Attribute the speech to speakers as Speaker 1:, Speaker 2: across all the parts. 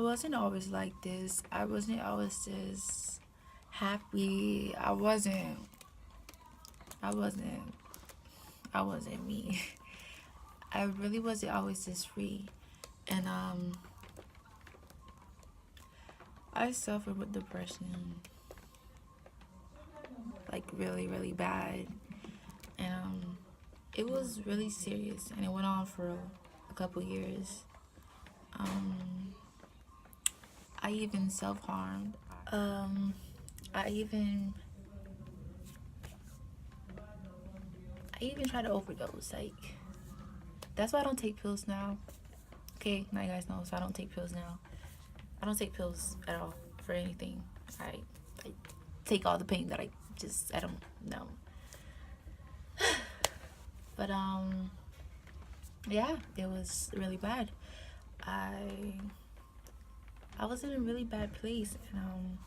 Speaker 1: wasn't always like this. I wasn't always this happy. I wasn't I wasn't me. I really wasn't always this free. And I suffered with depression like really, really bad. And it was really serious and it went on for a couple years. Um I even self-harmed. Um I even I even tried to overdose. Like, that's why I don't take pills now. Okay, now you guys know. So I don't take pills now. I don't take pills at all for anything. I take all the pain that I don't know. But yeah, it was really bad. I I was in a really bad place, and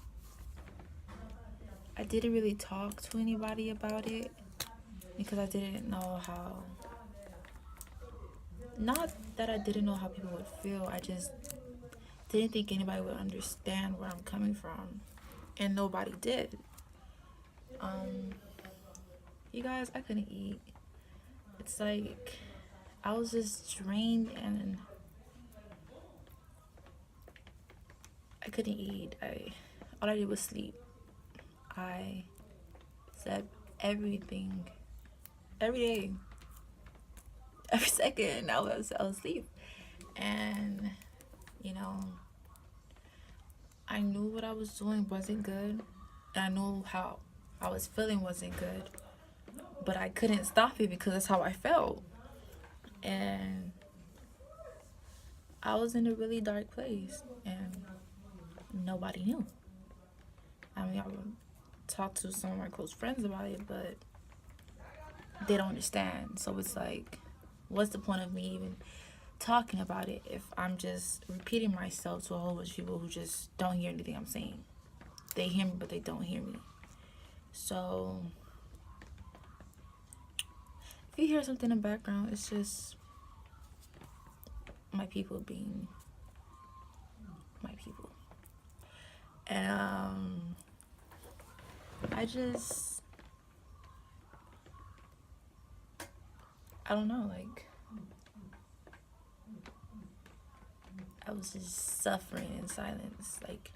Speaker 1: I didn't really talk to anybody about it because I didn't know how. Not that I didn't know how people would feel. I just didn't think anybody would understand where I'm coming from, and nobody did. Um, you guys, I couldn't eat. It's like I was just drained, and I couldn't eat. I All I did was sleep. I slept everything every day, every second. I was asleep, and you know, I knew what I was doing wasn't good, and I knew how I was feeling wasn't good, but I couldn't stop it because that's how I felt. And I was in a really dark place, and nobody knew. I mean, I would talk to some of my close friends about it, but they don't understand. So it's like, what's the point of me even talking about it if I'm just repeating myself to a whole bunch of people who just don't hear anything I'm saying? They hear me, but they don't hear me. So if you hear something in the background, it's just my people being my people. And I just, I don't know, like, I was just suffering in silence. Like,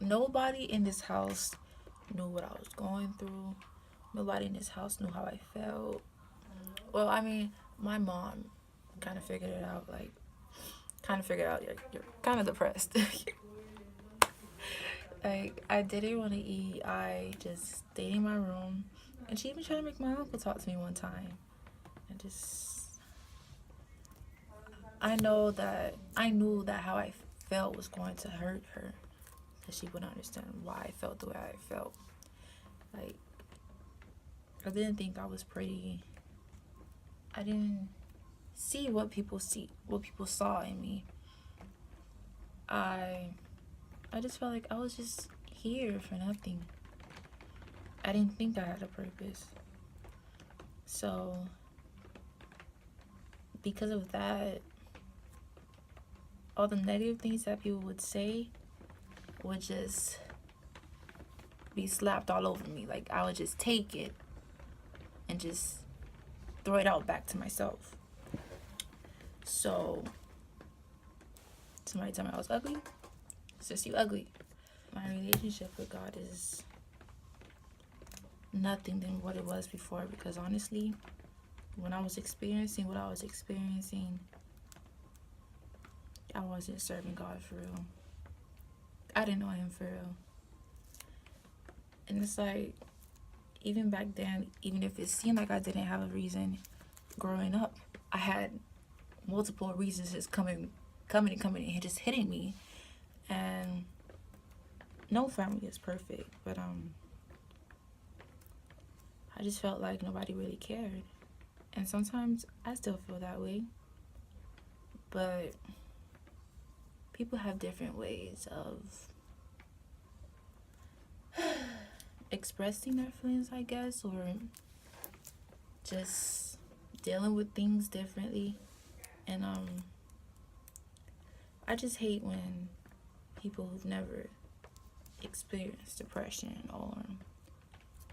Speaker 1: nobody in this house knew what I was going through. Nobody in this house knew how I felt. Well, I mean, my mom kind of figured it out. Like, kind of figured out you're kind of depressed. Like, I didn't want to eat. I just stayed in my room. And she even tried to make my uncle talk to me one time. And just, I knew that how I felt was going to hurt her. That she wouldn't understand why I felt the way I felt. Like, I didn't think I was pretty. I didn't what people saw in me. I just felt like I was just here for nothing. I didn't think I had a purpose. So because of that, all the negative things that people would say would just be slapped all over me. Like, I would just take it and just throw it out back to myself. So somebody tell me I was ugly. It's just, you ugly. My relationship with God is nothing than what it was before, because honestly, when I was experiencing what I was experiencing, I wasn't serving God for real. I didn't know him for real. And it's like, even back then, even if it seemed like I didn't have a reason growing up, I had multiple reasons just coming and just hitting me. And no family is perfect, but I just felt like nobody really cared. And sometimes I still feel that way. But people have different ways of expressing their feelings, I guess, or just dealing with things differently. And I just hate when people who've never experienced depression or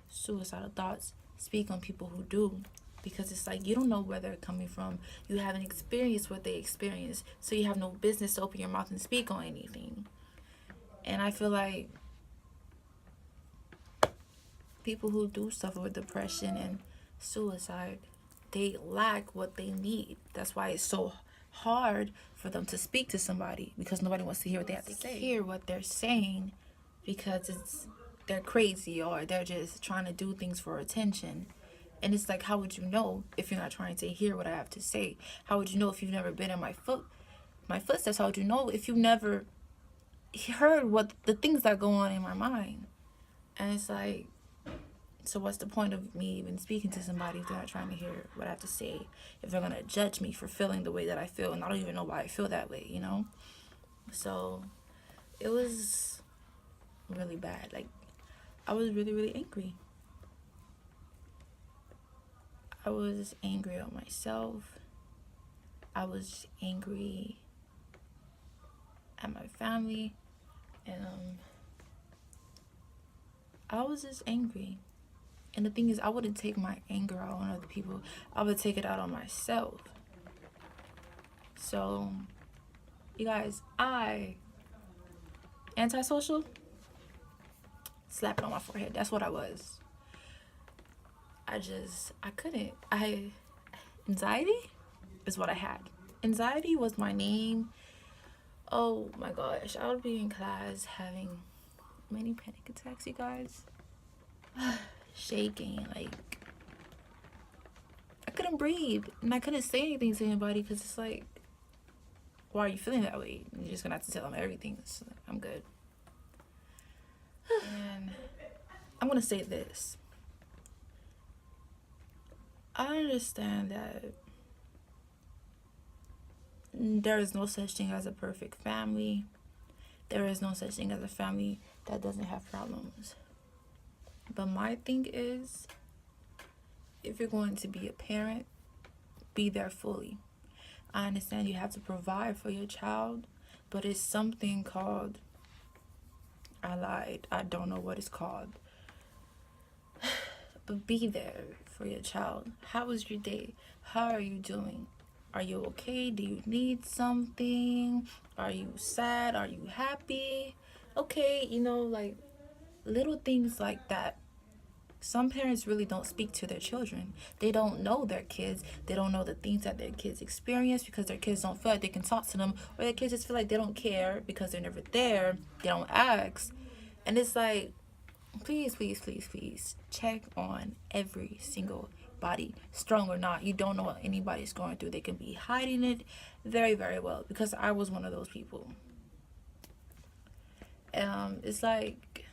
Speaker 1: suicidal thoughts speak on people who do, because it's like you don't know where they're coming from. You haven't experienced what they experienced, so you have no business to open your mouth and speak on anything. And I feel like people who do suffer with depression and suicide, they lack what they need. That's why it's so hard for them to speak to somebody, because nobody wants to hear what they have to say. Hear what they're saying because they're crazy, or they're just trying to do things for attention. And it's like, how would you know if you're not trying to hear what I have to say? How would you know if you've never been in my footsteps? How would you know if you've never heard what the things that go on in my mind? And it's like, so what's the point of me even speaking to somebody if they're not trying to hear what I have to say? If they're gonna judge me for feeling the way that I feel, and I don't even know why I feel that way, you know? So it was really bad. Like, I was really, really angry. I was angry at myself. I was angry at my family. And I was just angry. And the thing is, I wouldn't take my anger out on other people. I would take it out on myself. So, you guys, antisocial, slap it on my forehead. That's what I was. I couldn't. Anxiety is what I had. Anxiety was my name. Oh my gosh, I would be in class having many panic attacks, you guys. Shaking, like I couldn't breathe, and I couldn't say anything to anybody because it's like, why are you feeling that way? And you're just gonna have to tell them everything. So I'm good. And I'm gonna say this. I understand that there is no such thing as a perfect family. There is no such thing as a family that doesn't have problems. But my thing is, if you're going to be a parent, be there fully. I understand you have to provide for your child, but it's something called, I lied, I don't know what it's called. But be there for your child. How was your day? How are you doing? Are you okay? Do you need something? Are you sad? Are you happy? Okay, like little things like that. Some parents really don't speak to their children. They don't know their kids. They don't know the things that their kids experience because their kids don't feel like they can talk to them, or their kids just feel like they don't care because they're never there. They don't ask. And it's like, please, please, please, please check on every single body, strong or not. You don't know what anybody's going through. They can be hiding it very, very well, because I was one of those people. It's like,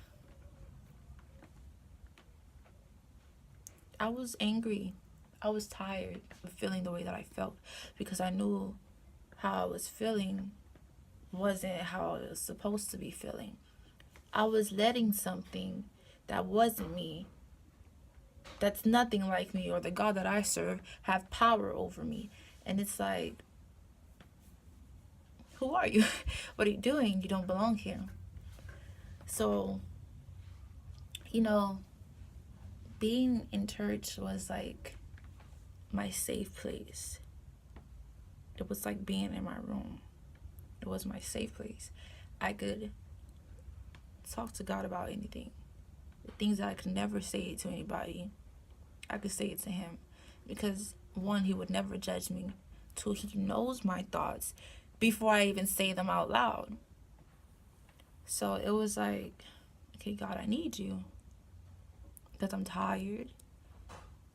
Speaker 1: I was angry. I was tired of feeling the way that I felt, because I knew how I was feeling wasn't how I was supposed to be feeling. I was letting something that wasn't me, that's nothing like me or the God that I serve, have power over me. And it's like, who are you? What are you doing? You don't belong here. So, being in church was like my safe place. It was like being in my room. It was my safe place. I could talk to God about anything. The things that I could never say to anybody, I could say it to him. Because one, he would never judge me. Two, he knows my thoughts before I even say them out loud. So it was like, okay, God, I need you. Because I'm tired.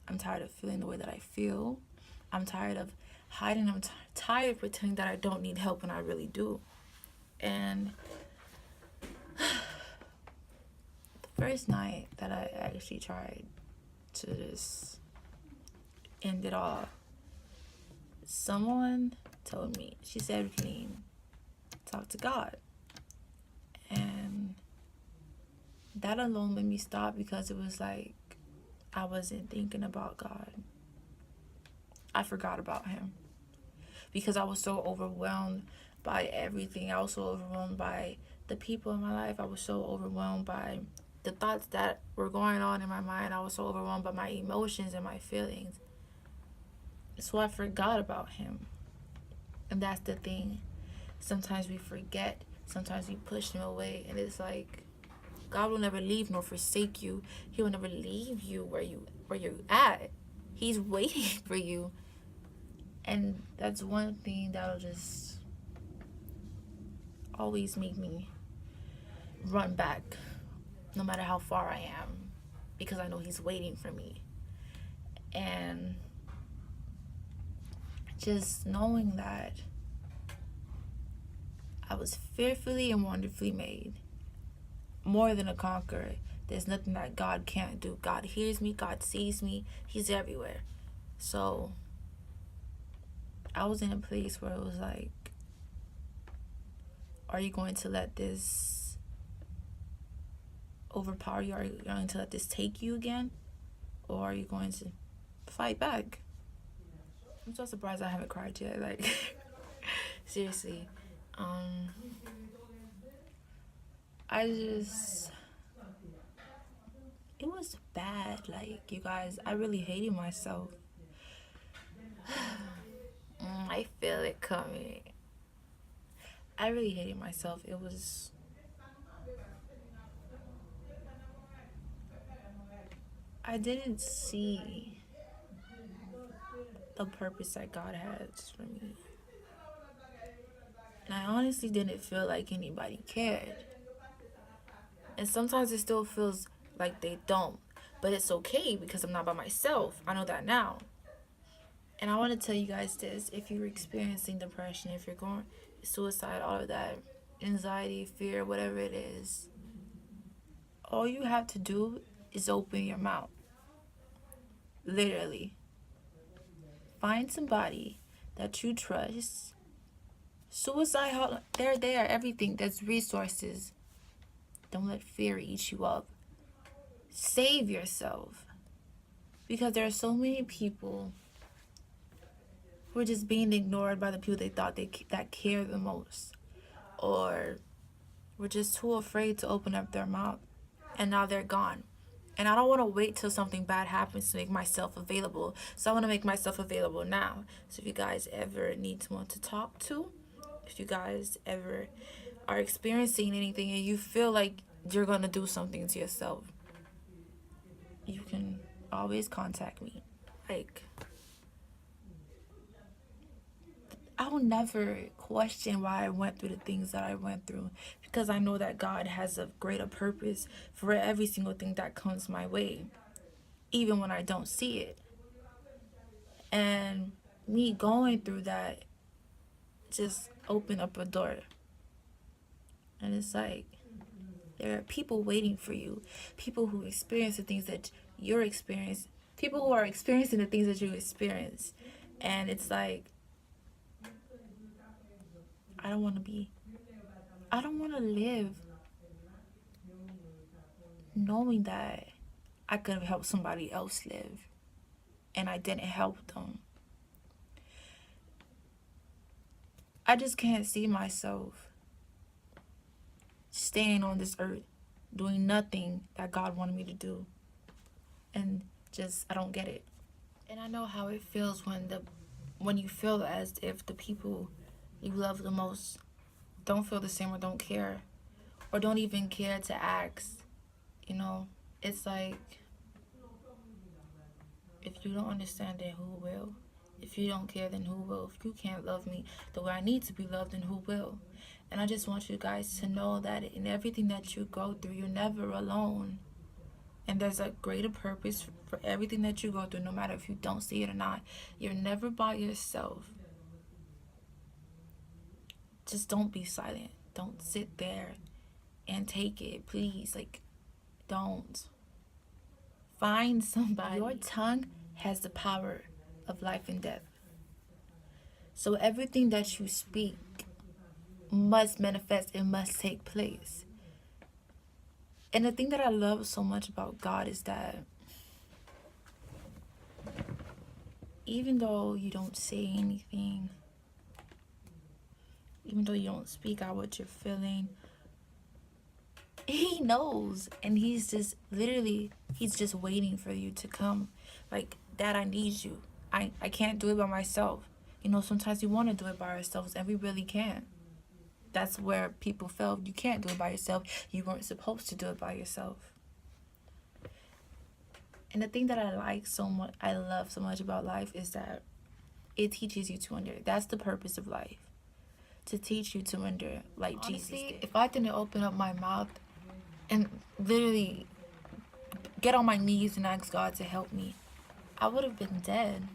Speaker 1: I'm tired of feeling the way that I feel. I'm tired of hiding. I'm tired of pretending that I don't need help when I really do. And the first night that I actually tried to just end it all, someone told me, she said, we can talk to God. And that alone made me stop, because it was like I wasn't thinking about God. I forgot about him because I was so overwhelmed by everything. I was so overwhelmed by the people in my life. I was so overwhelmed by the thoughts that were going on in my mind. I was so overwhelmed by my emotions and my feelings. So I forgot about him. And that's the thing. Sometimes we forget. Sometimes we push him away. And it's like, God will never leave nor forsake you. He will never leave you where you're at. He's waiting for you. And that's one thing that'll just always make me run back, no matter how far I am, because I know he's waiting for me. And just knowing that I was fearfully and wonderfully made, more than a conqueror. There's nothing that God can't do. God hears me, God sees me, he's everywhere. So I was in a place where it was like, are you going to let this overpower you? Are you going to let this take you again? Or are you going to fight back? I'm so surprised I haven't cried yet. Like, seriously. It was bad. Like, you guys, I really hated myself. I feel it coming. I really hated myself. I didn't see the purpose that God has for me. And I honestly didn't feel like anybody cared. And sometimes it still feels like they don't. But it's okay because I'm not by myself. I know that now. And I want to tell you guys this. If you're experiencing depression, if you're going suicide, all of that, anxiety, fear, whatever it is, all you have to do is open your mouth. Literally. Find somebody that you trust. Suicide, they're there, everything. There's resources. Don't let fear eat you up. Save yourself. Because there are so many people who are just being ignored by the people they thought that care the most. Or were just too afraid to open up their mouth. And now they're gone. And I don't want to wait till something bad happens to make myself available. So I want to make myself available now. So if you guys ever need someone to talk to, if you guys ever are experiencing anything and you feel like you're going to do something to yourself, you can always contact me. Like, I will never question why I went through the things that I went through, because I know that God has a greater purpose for every single thing that comes my way, even when I don't see it. And me going through that just opened up a door. And it's like, there are people waiting for you, people who experience the things that you're experiencing, people who are experiencing the things that you experience. And it's like, I don't want to live knowing that I could have helped somebody else live and I didn't help them. I just can't see myself staying on this earth doing nothing that God wanted me to do. And just, I don't get it. And I know how it feels when you feel as if the people you love the most don't feel the same or don't care or don't even care to ask. You know, it's like, if you don't understand, then who will? If you don't care, then who will? If you can't love me the way I need to be loved, then who will? And I just want you guys to know that in everything that you go through, you're never alone. And there's a greater purpose for everything that you go through, no matter if you don't see it or not. You're never by yourself. Just don't be silent. Don't sit there and take it, please. Like, don't. Find somebody. Your tongue has the power of life and death. So everything that you speak must manifest, it must take place. And the thing that I love so much about God is that even though you don't say anything, even though you don't speak out what you're feeling, he knows. And he's just literally, he's just waiting for you to come. Like, Dad, I need you. I can't do it by myself. You know, sometimes we want to do it by ourselves, and we really can't. That's where people felt you can't do it by yourself. You weren't supposed to do it by yourself. And the thing that I love so much about life is that it teaches you to endure. That's the purpose of life. To teach you to endure, like honestly, Jesus did. If I didn't open up my mouth and literally get on my knees and ask God to help me, I would have been dead.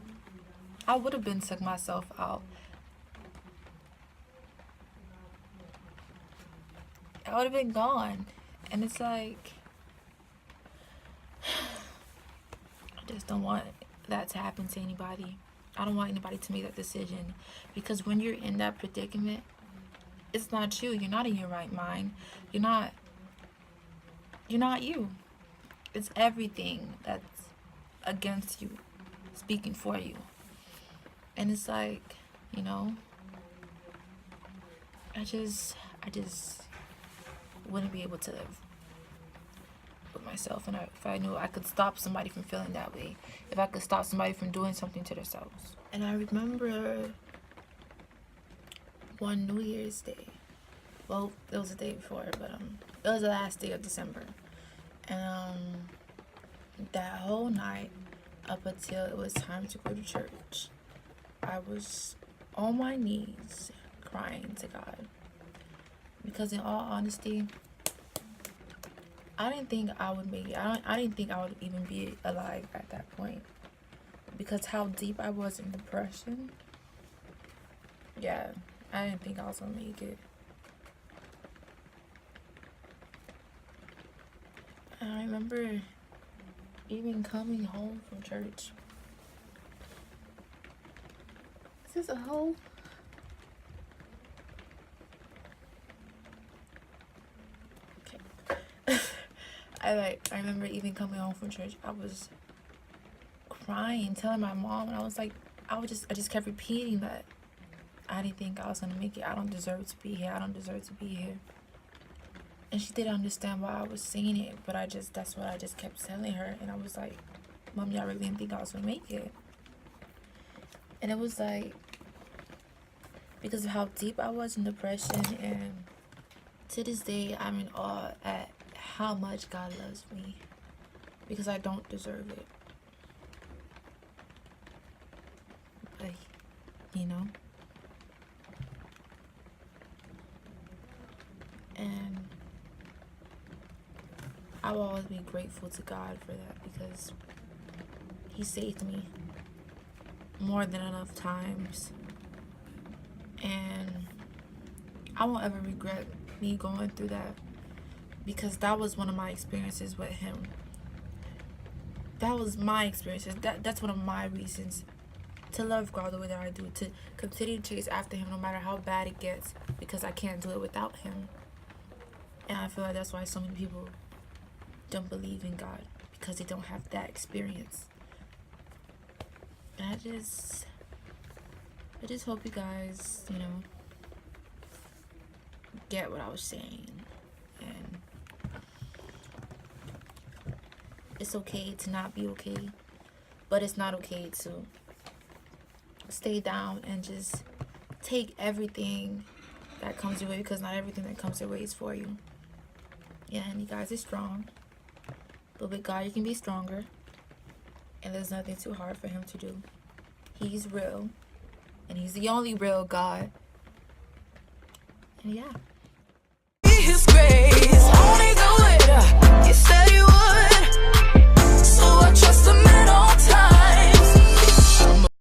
Speaker 1: I would have been sucked myself out. I would have been gone. And it's like, I just don't want that to happen to anybody. I don't want anybody to make that decision. Because when you're in that predicament, it's not you. You're not in your right mind. You're not you. It's everything that's against you speaking for you. And it's like, you know, I just wouldn't be able to live with myself. And if I knew I could stop somebody from feeling that way, if I could stop somebody from doing something to themselves. And I remember one New Year's Day. Well, it was the day before, but it was the last day of December. And that whole night, up until it was time to go to church, I was on my knees crying to God. Because in all honesty, I didn't think I would make it. I didn't think I would even be alive at that point. Because how deep I was in depression. Yeah, I didn't think I was going to make it. And I remember even coming home from church. Is this a hole? Okay. I remember even coming home from church, I was crying, telling my mom, and I was like, I just kept repeating that I didn't think I was gonna make it. I don't deserve to be here. I don't deserve to be here. And she didn't understand why I was saying it, but that's what I just kept telling her. And I was like, Mommy, I really didn't think I was gonna make it. And it was like, because of how deep I was in depression, and to this day, I'm in awe at how much God loves me, because I don't deserve it. But, you know. And I will always be grateful to God for that, because He saved me more than enough times. And I won't ever regret me going through that, because that was one of my experiences with Him. That was my experiences. That's one of my reasons to love God the way that I do, to continue to chase after Him no matter how bad it gets, because I can't do it without Him. And I feel like that's why so many people don't believe in God, because they don't have that experience. And I just hope you guys, you know, get what I was saying. And it's okay to not be okay, but it's not okay to stay down and just take everything that comes your way, because not everything that comes your way is for you. Yeah, and you guys are strong, but with God you can be stronger, and there's nothing too hard for Him to do. He's real, and He's the only real God. And yeah. His grace only do it. You said